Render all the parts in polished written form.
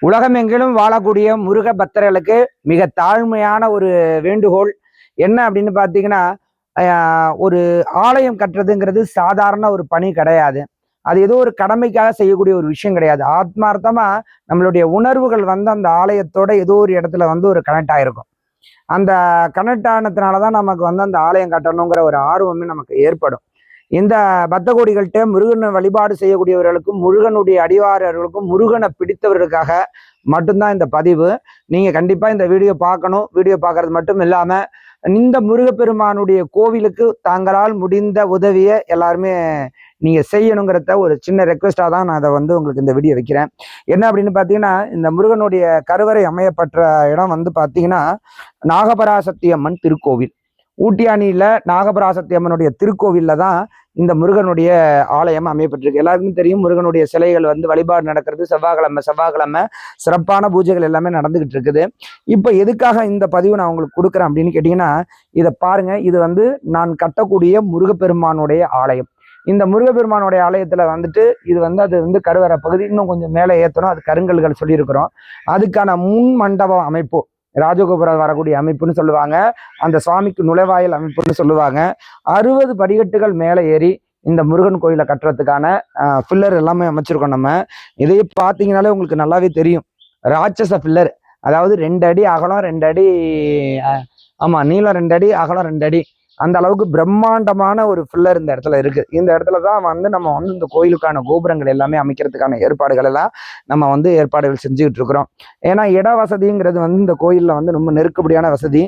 உலகமெங்கிலும் வாழக்கூடிய முருக பக்தர்களுக்கு மிக தாழ்மையான ஒரு வேண்டுகோள் என்ன அப்படின்னு பார்த்தீங்கன்னா, ஒரு ஆலயம் கட்டுறதுங்கிறது சாதாரண ஒரு பணி கிடையாது. அது ஏதோ ஒரு கடமைக்காக செய்யக்கூடிய ஒரு விஷயம் கிடையாது. ஆத்மார்த்தமா நம்மளுடைய உணர்வுகள் வந்து அந்த ஆலயத்தோட ஏதோ ஒரு இடத்துல வந்து ஒரு கனெக்ட் ஆயிருக்கும். அந்த கனெக்ட் ஆனதுனால தான் நமக்கு வந்து அந்த ஆலயம் கட்டணுங்கிற ஒரு ஆர்வமே நமக்கு ஏற்படும். இந்த பக்த கோடிகள்கிட்ட முருகனை வழிபாடு செய்யக்கூடியவர்களுக்கும், முருகனுடைய அடிவாரர்களுக்கும், முருகனை பிடித்தவர்களுக்காக மட்டும்தான் இந்த பதிவு. நீங்க கண்டிப்பா இந்த வீடியோ பார்க்கணும். வீடியோ பார்க்கறது மட்டும் இல்லாம, இந்த முருகப்பெருமானுடைய கோவிலுக்கு தாங்களால் முடிந்த உதவியை எல்லாருமே நீங்க செய்யணுங்கிறத ஒரு சின்ன ரெக்வெஸ்டா தான் நான் அதை வந்து உங்களுக்கு இந்த வீடியோ வைக்கிறேன். என்ன அப்படின்னு பார்த்தீங்கன்னா, இந்த முருகனுடைய கருவறை அமையப்பட்ட இடம் வந்து பார்த்தீங்கன்னா, நாகபராசக்தி அம்மன் திருக்கோவில். ஊட்டியானியில நாகபராசக்தி அம்மனுடைய திருக்கோவில்ல தான் இந்த முருகனுடைய ஆலயம் அமையப்பட்டிருக்கு. எல்லாருக்கும் தெரியும், முருகனுடைய சிலைகள் வந்து வழிபாடு நடக்கிறது செவ்வாய்க்கிழமை சிறப்பான பூஜைகள் எல்லாமே நடந்துகிட்டு இருக்குது. இப்ப எதுக்காக இந்த பதிவு நான் உங்களுக்கு கொடுக்குறேன் அப்படின்னு கேட்டீங்கன்னா, இதை பாருங்க. இது வந்து நான் கட்டக்கூடிய முருகப்பெருமானுடைய ஆலயம். இந்த முருகப்பெருமானுடைய ஆலயத்துல வந்துட்டு இது வந்து அது வந்து கருவறை பகுதி இன்னும் கொஞ்சம் மேலே ஏற்றணும். அது கருங்கல்கள் சொல்லியிருக்கிறோம். அதுக்கான முன் மண்டபம் அமைப்பு, ராஜகோபுரம் வரக்கூடிய அமைப்புன்னு சொல்லுவாங்க. அந்த சுவாமிக்கு நுழைவாயில் அமைப்புன்னு சொல்லுவாங்க. 60 படிக்கட்டுகள் மேலே ஏறி இந்த முருகன் கோயிலை கட்டுறதுக்கான பில்லர் எல்லாமே அமைச்சிருக்கோம். நம்ம இதையே பார்த்தீங்கன்னாலே உங்களுக்கு நல்லாவே தெரியும். ராட்சச பில்லர், அதாவது 2 அடி அகலம் 2 அடி, ஆமா நீளம் 2 அடி அகலம் 2 அடி, அந்த அளவுக்கு பிரம்மாண்டமான ஒரு பில்லர் இந்த இடத்துல இருக்கு. இந்த இடத்துல தான் வந்து நம்ம வந்து இந்த கோயிலுக்கான கோபுரங்கள் எல்லாமே அமைக்கிறதுக்கான ஏற்பாடுகள் எல்லாம் நம்ம வந்து ஏற்பாடுகள் செஞ்சுக்கிட்டு இருக்கிறோம். ஏன்னா இட வசதிங்கிறது வந்து இந்த கோயிலில் வந்து ரொம்ப நெருக்கடியான வசதி.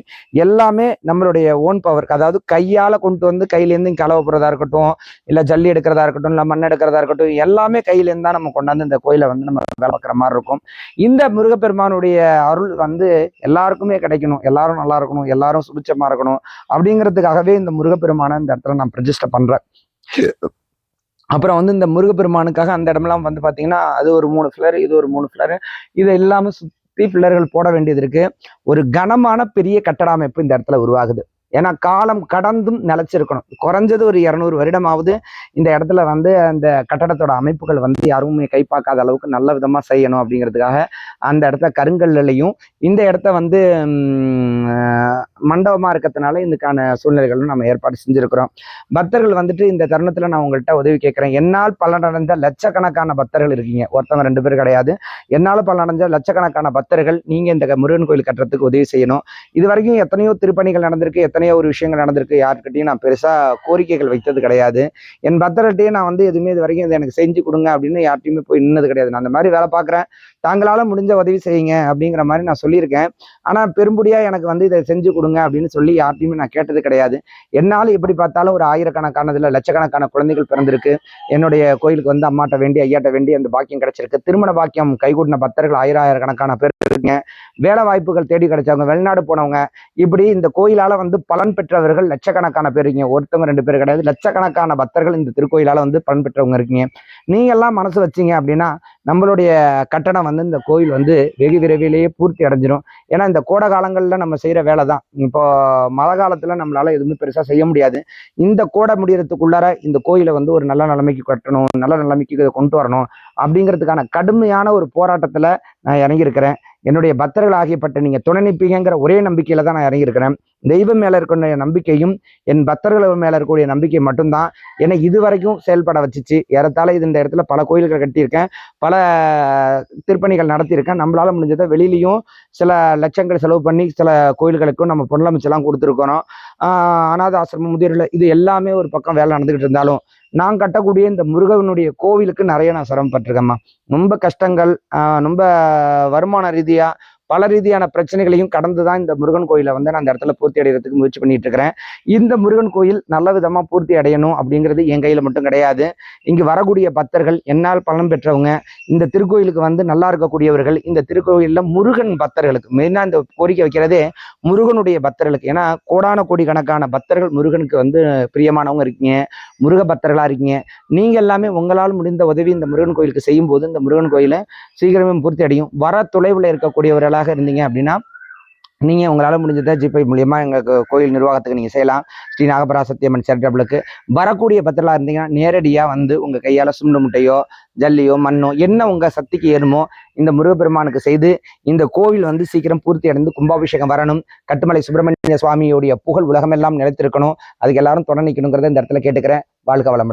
எல்லாமே நம்மளுடைய ஓன் பவர், அதாவது கையால் கொண்டு வந்து கையிலேருந்து கலவை போகிறதா இருக்கட்டும், இல்லை ஜல்லி எடுக்கிறதா இருக்கட்டும், இல்லை மண் எடுக்கிறதா இருக்கட்டும், எல்லாமே கையிலேருந்து தான் நம்ம கொண்டாந்து இந்த கோயிலை வந்து நம்ம வேலை பார்க்குற மாதிரி இருக்கும். இந்த முருகப்பெருமானுடைய அருள் வந்து எல்லாருக்குமே கிடைக்கணும், எல்லாரும் நல்லா இருக்கணும், எல்லாரும் சுபிச்சமாக இருக்கணும் அப்படிங்கிறதுக்காக இந்த முருகப்பெருமான இந்த இடத்துல நான் பிரதிஷ்டை பண்றேன். அப்புறம் வந்து இந்த முருகப்பெருமானுக்காக அந்த இடமெல்லாம் வந்து பாத்தீங்கன்னா, அது ஒரு 3 ஃபிளர், இது ஒரு 3 ஃபிளர், இது இல்லாம சுத்தி பில்லர்கள் போட வேண்டியது இருக்கு. ஒரு கனமான பெரிய கட்டட அமைப்பு இந்த இடத்துல உருவாகுது. ஏன்னா காலம் கடந்தும் நிலைச்சிருக்கணும். குறைஞ்சது ஒரு 200 வருடமாவது இந்த இடத்துல வந்து அந்த கட்டடத்தோட அமைப்புகள் வந்து யாருமே கை பார்க்காத அளவுக்கு நல்ல விதமா செய்யணும் அப்படிங்கிறதுக்காக அந்த இடத்த கருங்கல்லையும், இந்த இடத்த வந்து மண்டபமா இருக்கிறதுனால இதுக்கான சூழ்நிலைகளும் நம்ம ஏற்பாடு செஞ்சிருக்கிறோம். பக்தர்கள் வந்துட்டு இந்த தருணத்துல நான் உங்கள்கிட்ட உதவி கேட்கிறேன். என்னால் பலனடைந்த லட்சக்கணக்கான பக்தர்கள் இருக்கீங்க, ஒருத்தவங்க 2 பேர் கிடையாது. என்னால் பலனடைஞ்ச லட்சக்கணக்கான பக்தர்கள் நீங்க இந்த முருகன் கோயில் கட்டுறதுக்கு உதவி செய்யணும். இது வரைக்கும் எத்தனையோ திருப்பணிகள் நடந்திருக்கு, எத்தனையோ ஒரு விஷயங்கள் நடந்திருக்கு. யாருக்கிட்டையும் நான் பெருசா கோரிக்கைகள் வைத்தது கிடையாது. என் பக்தர்கிட்டையே நான் வந்து எதுவுமே இது வரைக்கும் இதை எனக்கு செஞ்சு கொடுங்க அப்படின்னு யார்ட்டையுமே போய் நின்னது கிடையாது. நான் அந்த மாதிரி வேலை பார்க்குறேன், தாங்களால முடிஞ்ச உதவி செய்யுங்க அப்படிங்கிற மாதிரி நான் சொல்லியிருக்கேன். ஆனா பெரும்படியா எனக்கு வந்து இதை செஞ்சு கொடுங்க அப்படின்னு சொல்லி யார்ட்டையுமே நான் கேட்டது கிடையாது. என்னால் எப்படி பார்த்தாலும் ஒரு ஆயிரக்கணக்கானதுல லட்சக்கணக்கான குழந்தைகள் பிறந்திருக்கு. என்னுடைய கோயிலுக்கு வந்து அம்மாட்ட வேண்டி ஐயாட்ட வேண்டி அந்த பாக்கியம் கிடைச்சிருக்கு. திருமண பாக்கியம் கைகூடின பக்தர்கள் ஆயிரக்கணக்கான பேர் இருக்கீங்க. வேலை வாய்ப்புகள் தேடி கிடைச்சவங்க, வெளிநாடு போனவங்க, இப்படி இந்த கோயிலால வந்து பலன் பெற்றவர்கள் லட்சக்கணக்கான பேர் இருக்கீங்க. ஒருத்தவங்க 2 பேர் கிடையாது, லட்சக்கணக்கான பக்தர்கள் இந்த திருக்கோயிலால வந்து பலன் பெற்றவங்க இருக்கீங்க. நீங்க எல்லாம் மனசு வச்சீங்க அப்படின்னா நம்மளுடைய கட்டணம் வந்து இந்த கோயில் வந்து வெகு விரைவிலேயே பூர்த்தி அடைஞ்சிரும். ஏன்னா இந்த கோடை காலங்கள்ல நம்ம செய்யற வேலை தான். இப்போ மழை காலத்துல நம்மளால எதுவுமே பெருசா செய்ய முடியாது. இந்த கோடை முடியறதுக்குள்ளார இந்த கோயிலை வந்து ஒரு நல்ல நிலைமைக்கு கட்டணும், நல்ல நிலைமைக்கு கொண்டு வரணும் அப்படிங்கிறதுக்கான கடுமையான ஒரு போராட்டத்துல நான் இறங்கியிருக்கிறேன். என்னுடைய பக்தர்கள் ஆகியப்பட்ட நீங்க துணை நிற்பீங்கிற ஒரே நம்பிக்கையில தான் நான் இறங்கியிருக்கிறேன். தெய்வம் மேல இருக்கக்கூடிய நம்பிக்கையும் என் பக்தர்கள் மேல இருக்கக்கூடிய நம்பிக்கை மட்டும்தான் என்னை இதுவரைக்கும் செயல்பட வச்சுச்சு. ஏறத்தாழ இது இந்த இடத்துல பல கோயில்கள் கட்டியிருக்கேன், பல திருப்பணிகள் நடத்தியிருக்கேன். நம்மளால முடிஞ்சதை வெளியிலையும் சில லட்சங்கள் செலவு பண்ணி சில கோயில்களுக்கும் நம்ம பொருளமைச்செல்லாம் கொடுத்துருக்கிறோம். அநாத ஆசிரமம், முதியோர்கள், இது எல்லாமே ஒரு பக்கம் வேலை நடந்துகிட்டு இருந்தாலும் நான் கட்டக்கூடிய இந்த முருகனுடைய கோவிலுக்கு நிறைய நான் சிரமப்பட்டிருக்கேம்மா. ரொம்ப கஷ்டங்கள், ரொம்ப வருமான ரீதியா பல ரீதியான பிரச்சனைகளையும் கடந்துதான் இந்த முருகன் கோயிலை வந்து நான் அந்த இடத்துல பூர்த்தி அடைகிறதுக்கு முயற்சி பண்ணிட்டு இருக்கிறேன். இந்த முருகன் கோயில் நல்ல விதமா பூர்த்தி அடையணும் அப்படிங்கிறது என் கையில மட்டும் கிடையாது. இங்கு வரக்கூடிய பக்தர்கள் என்னால் பலன் பெற்றவங்க, இந்த திருக்கோயிலுக்கு வந்து நல்லா இருக்கக்கூடியவர்கள், இந்த திருக்கோயிலில் முருகன் பக்தர்களுக்கு மெயினா இந்த கோரிக்கை வைக்கிறதே முருகனுடைய பக்தர்களுக்கு. ஏன்னா கோடான கோடி கணக்கான பக்தர்கள் முருகனுக்கு வந்து பிரியமானவங்க இருக்கீங்க, முருக பக்தர்களா இருக்கீங்க. நீங்க எல்லாமே உங்களால் முடிந்த உதவி இந்த முருகன் கோயிலுக்கு செய்யும் போது இந்த முருகன் கோயிலை சீக்கிரமே பூர்த்தி அடையும். வர தொலைவில் இருக்கக்கூடியவர்களாக இருந்தீங்க அப்படின்னா நீங்கள் உங்களால் முடிஞ்சதை ஜிபே மூலியமா எங்களுக்கு கோயில் நிர்வாகத்துக்கு நீங்கள் செய்யலாம். ஸ்ரீ நாகபராசத்தியம்மன் சேரிட்டபிளுக்கு வரக்கூடிய பத்திரலாம் இருந்தீங்கன்னா நேரடியாக வந்து உங்கள் கையால் சுண்டு முட்டையோ ஜல்லியோ மண்ணோ என்ன உங்கள் சக்திக்கு ஏறுமோ இந்த முருகப்பெருமானுக்கு செய்து இந்த கோவில் வந்து சீக்கிரம் பூர்த்தி அடைந்து கும்பாபிஷேகம் வரணும். கட்டுமலை சுப்பிரமணிய சுவாமியோடைய புகழ் உலகமெல்லாம் நிலைத்திருக்கணும். அதுக்கு எல்லாரும் துணை நிற்கணுங்கிறத இந்த இடத்துல கேட்டுக்கிறேன். வாழ்க வளமுடன்.